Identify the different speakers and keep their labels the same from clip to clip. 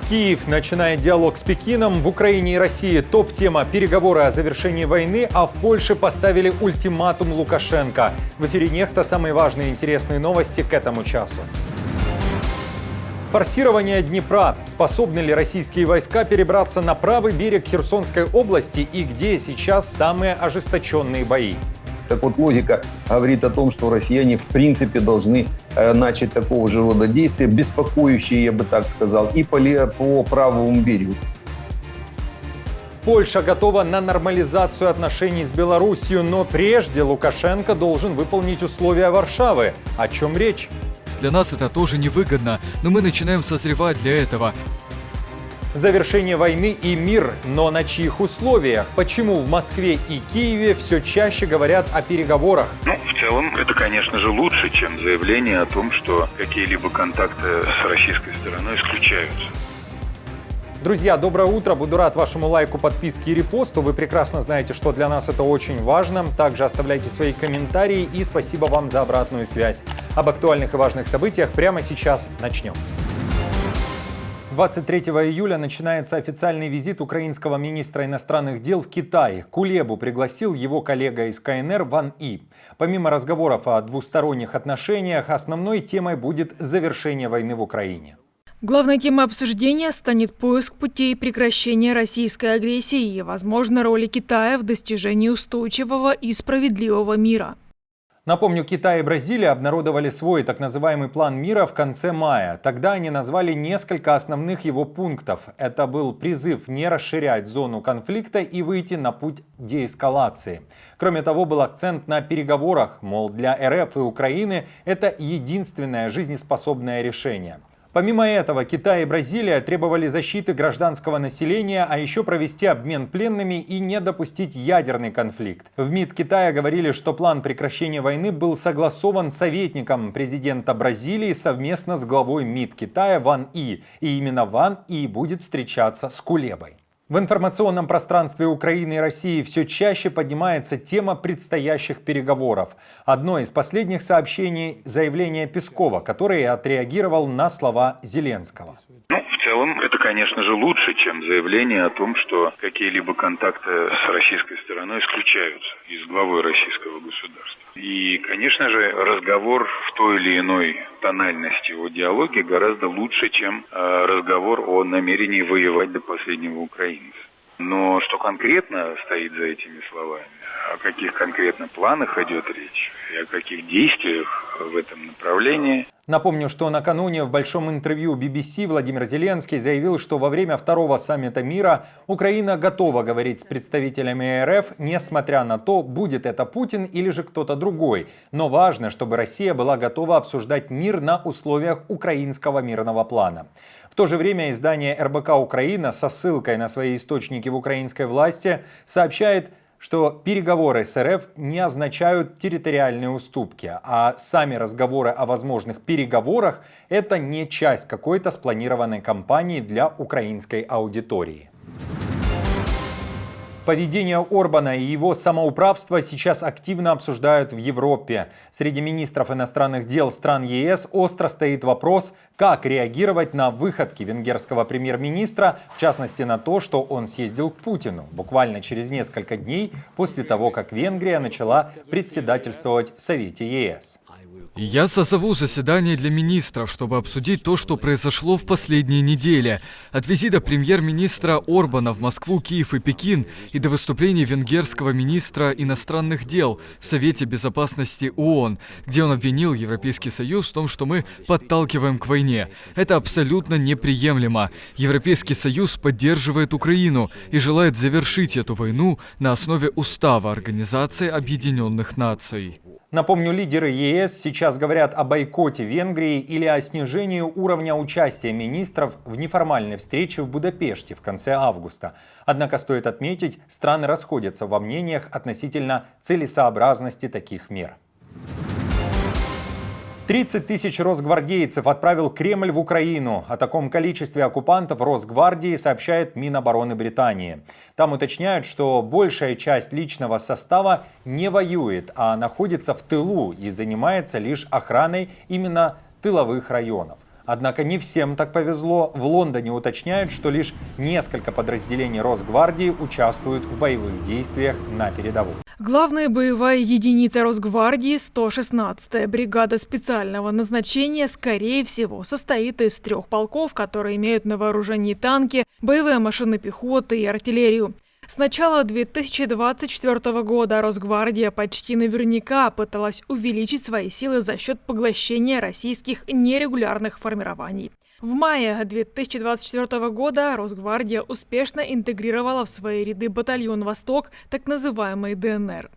Speaker 1: Киев начинает диалог с Пекином. В Украине и России топ-тема переговоры о завершении войны, а в Польше поставили ультиматум Лукашенко. В эфире «Нехта» самые важные и интересные новости к этому часу. Форсирование Днепра. Способны ли российские войска перебраться на правый берег Херсонской области и где сейчас самые ожесточенные бои?
Speaker 2: Так вот, логика говорит о том, что россияне в принципе должны начать такого же рода действия, беспокоящие, я бы так сказал, и по правому берегу.
Speaker 1: Польша готова на нормализацию отношений с Белоруссией, но прежде Лукашенко должен выполнить условия Варшавы. О чем речь?
Speaker 3: Для нас это тоже невыгодно, но мы начинаем созревать для этого.
Speaker 1: Завершение войны и мир, но на чьих условиях? Почему в Москве и Киеве все чаще говорят о переговорах?
Speaker 4: В целом, это, конечно же, лучше, чем заявление о том, что какие-либо контакты с российской стороной исключаются.
Speaker 1: Друзья, доброе утро. Буду рад вашему лайку, подписке и репосту. Вы прекрасно знаете, что для нас это очень важно. Также оставляйте свои комментарии и спасибо вам за обратную связь. Об актуальных и важных событиях прямо сейчас начнем. 23 июля начинается официальный визит украинского министра иностранных дел в Китай. Кулебу пригласил его коллега из КНР Ван И. Помимо разговоров о двусторонних отношениях, основной темой будет завершение войны в Украине.
Speaker 5: Главной темой обсуждения станет поиск путей прекращения российской агрессии и, возможно, роли Китая в достижении устойчивого и справедливого мира.
Speaker 1: Напомню, Китай и Бразилия обнародовали свой так называемый план мира в конце мая. Тогда они назвали несколько основных его пунктов. Это был призыв не расширять зону конфликта и выйти на путь деэскалации. Кроме того, был акцент на переговорах, мол, для РФ и Украины это единственное жизнеспособное решение. Помимо этого, Китай и Бразилия требовали защиты гражданского населения, а еще провести обмен пленными и не допустить ядерный конфликт. В МИД Китая говорили, что план прекращения войны был согласован советником президента Бразилии совместно с главой МИД Китая Ван И. И именно Ван И будет встречаться с Кулебой. В информационном пространстве Украины и России все чаще поднимается тема предстоящих переговоров. Одно из последних сообщений – заявление Пескова, который отреагировал на слова Зеленского.
Speaker 4: В целом, это, конечно же, лучше, чем заявление о том, что какие-либо контакты с российской стороной исключаются из главы российского государства. И, конечно же, разговор в той или иной тональности о диалоге гораздо лучше, чем разговор о намерении воевать до последнего украинца. Но что конкретно стоит за этими словами, о каких конкретно планах идет речь и о каких действиях в этом направлении?
Speaker 1: Напомню, что накануне в большом интервью BBC Владимир Зеленский заявил, что во время второго саммита мира Украина готова говорить с представителями РФ, несмотря на то, будет это Путин или же кто-то другой. Но важно, чтобы Россия была готова обсуждать мир на условиях украинского мирного плана. В то же время издание РБК Украина со ссылкой на свои источники в украинской власти сообщает, что переговоры с РФ не означают территориальные уступки, а сами разговоры о возможных переговорах – это не часть какой-то спланированной кампании для украинской аудитории. Поведение Орбана и его самоуправство сейчас активно обсуждают в Европе. Среди министров иностранных дел стран ЕС остро стоит вопрос, как реагировать на выходки венгерского премьер-министра, в частности на то, что он съездил к Путину, буквально через несколько дней после того, как Венгрия начала председательствовать в Совете ЕС.
Speaker 3: Я созову заседание для министров, чтобы обсудить то, что произошло в последние недели. От визита премьер-министра Орбана в Москву, Киев и Пекин и до выступления венгерского министра иностранных дел в Совете Безопасности ООН, где он обвинил Европейский Союз в том, что мы подталкиваем к войне. Это абсолютно неприемлемо. Европейский Союз поддерживает Украину и желает завершить эту войну на основе устава Организации Объединенных Наций.
Speaker 1: Напомню, лидеры ЕС сейчас говорят о бойкоте Венгрии или о снижении уровня участия министров в неформальной встрече в Будапеште в конце августа. Однако стоит отметить, страны расходятся во мнениях относительно целесообразности таких мер. 30 тысяч росгвардейцев отправил Кремль в Украину. О таком количестве оккупантов Росгвардии сообщает Минобороны Британии. Там уточняют, что большая часть личного состава не воюет, а находится в тылу и занимается лишь охраной именно тыловых районов. Однако не всем так повезло. В Лондоне уточняют, что лишь несколько подразделений Росгвардии участвуют в боевых действиях на передовой.
Speaker 5: Главная боевая единица Росгвардии, 116-я бригада специального назначения, скорее всего, состоит из 3 полков, которые имеют на вооружении танки, боевые машины пехоты и артиллерию. С начала 2024 года Росгвардия почти наверняка пыталась увеличить свои силы за счет поглощения российских нерегулярных формирований. В мае 2024 года Росгвардия успешно интегрировала в свои ряды батальон «Восток», так называемый ДНР.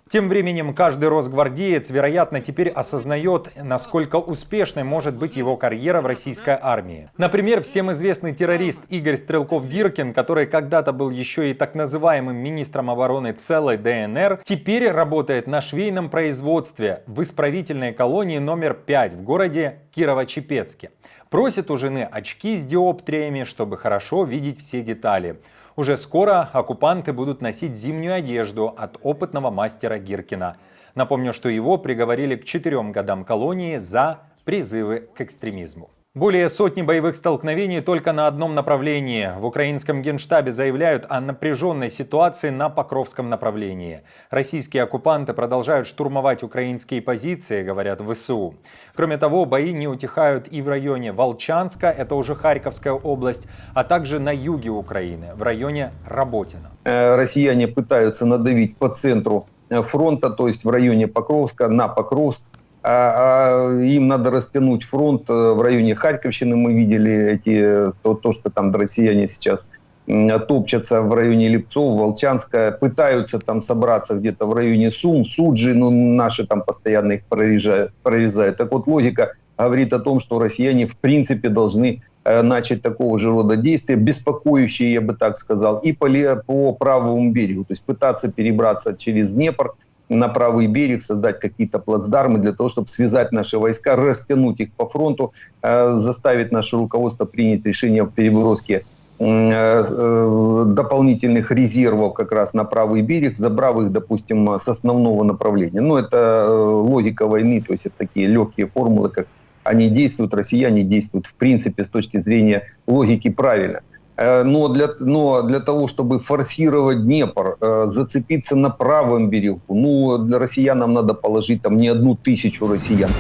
Speaker 1: Тем временем каждый росгвардеец, вероятно, теперь осознает, насколько успешной может быть его карьера в российской армии. Например, всем известный террорист Игорь Стрелков-Гиркин, который когда-то был еще и так называемым министром обороны целой ДНР, теперь работает на швейном производстве в исправительной колонии номер 5 в городе Кирово-Чепецке. Просит у жены очки с диоптриями, чтобы хорошо видеть все детали. Уже скоро оккупанты будут носить зимнюю одежду от опытного мастера Гиркина. Напомню, что его приговорили к 4 годам колонии за призывы к экстремизму. Более сотни боевых столкновений только на одном направлении. В украинском генштабе заявляют о напряженной ситуации на Покровском направлении. Российские оккупанты продолжают штурмовать украинские позиции, говорят в ВСУ. Кроме того, бои не утихают и в районе Волчанска, это уже Харьковская область, а также на юге Украины, в районе Работино.
Speaker 2: Россияне пытаются надавить по центру фронта, то есть в районе Покровска, на Покровск. Им надо растянуть фронт в районе Харьковщины. Мы видели то, что там россияне сейчас топчатся в районе Липцов, Волчанска, пытаются там собраться где-то в районе Сум, Суджи, но наши там постоянно их прорезают. Так вот, логика говорит о том, что россияне в принципе должны начать такого же рода действия, беспокоящие, я бы так сказал, и по правому берегу, то есть пытаться перебраться через Днепр на правый берег, создать какие-то плацдармы для того, чтобы связать наши войска, растянуть их по фронту, заставить наше руководство принять решение о переброске дополнительных резервов как раз на правый берег, забрав их, допустим, с основного направления. Но это логика войны, то есть это такие легкие формулы, как они действуют, россияне действуют в принципе с точки зрения логики правильно. Но для того, чтобы форсировать Днепр, зацепиться на правом берегу, для россиянам надо положить там не 1000 россиян.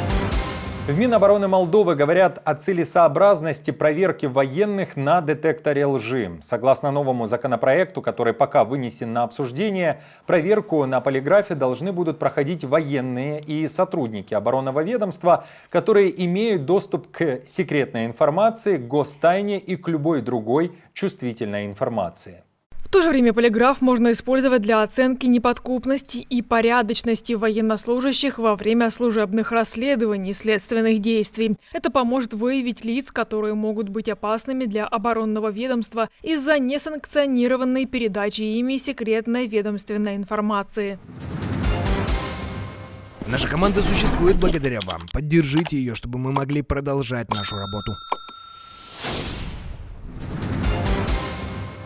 Speaker 1: В Минобороны Молдовы говорят о целесообразности проверки военных на детекторе лжи. Согласно новому законопроекту, который пока вынесен на обсуждение, проверку на полиграфе должны будут проходить военные и сотрудники оборонного ведомства, которые имеют доступ к секретной информации, к гостайне и к любой другой чувствительной информации.
Speaker 5: В то же время полиграф можно использовать для оценки неподкупности и порядочности военнослужащих во время служебных расследований и следственных действий. Это поможет выявить лиц, которые могут быть опасными для оборонного ведомства из-за несанкционированной передачи ими секретной ведомственной информации.
Speaker 6: Наша команда существует благодаря вам. Поддержите ее, чтобы мы могли продолжать нашу работу.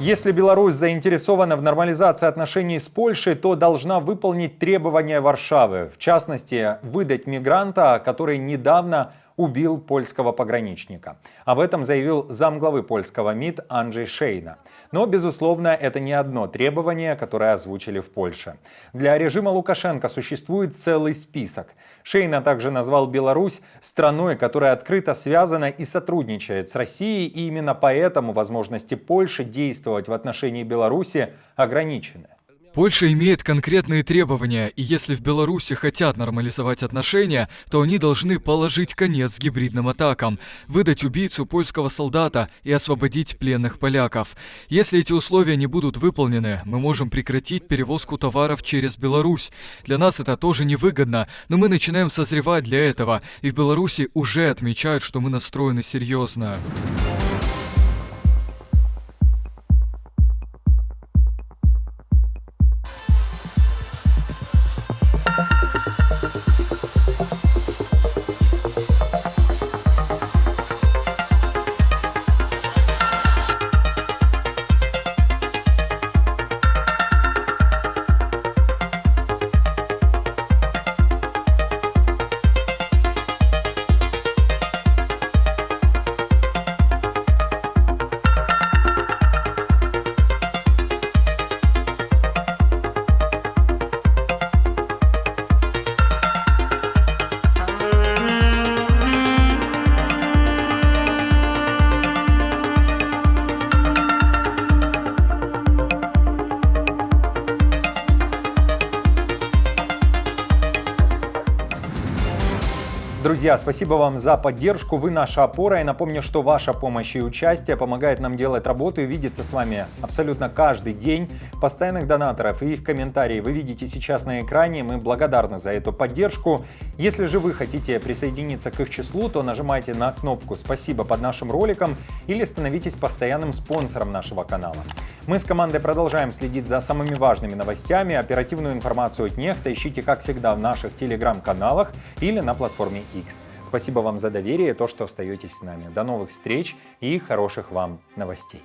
Speaker 1: Если Беларусь заинтересована в нормализации отношений с Польшей, то должна выполнить требования Варшавы. В частности, выдать мигранта, который недавно убил польского пограничника. Об этом заявил замглавы польского МИД Анджей Шейна. Но, безусловно, это не одно требование, которое озвучили в Польше. Для режима Лукашенко существует целый список. Шейна также назвал Беларусь страной, которая открыто связана и сотрудничает с Россией, и именно поэтому возможности Польши действовать в отношении Беларуси ограничены.
Speaker 3: Польша имеет конкретные требования, и если в Беларуси хотят нормализовать отношения, то они должны положить конец гибридным атакам, выдать убийцу польского солдата и освободить пленных поляков. Если эти условия не будут выполнены, мы можем прекратить перевозку товаров через Беларусь. Для нас это тоже невыгодно, но мы начинаем созревать для этого, и в Беларуси уже отмечают, что мы настроены серьезно.
Speaker 1: Друзья, спасибо вам за поддержку, вы наша опора. И напомню, что ваша помощь и участие помогает нам делать работу и видеться с вами абсолютно каждый день. Постоянных донаторов и их комментарии вы видите сейчас на экране. Мы благодарны за эту поддержку. Если же вы хотите присоединиться к их числу, то нажимайте на кнопку «Спасибо» под нашим роликом или становитесь постоянным спонсором нашего канала. Мы с командой продолжаем следить за самыми важными новостями. Оперативную информацию от Нехта ищите, как всегда, в наших телеграм-каналах или на платформе X. Спасибо вам за доверие и то, что остаетесь с нами. До новых встреч и хороших вам новостей.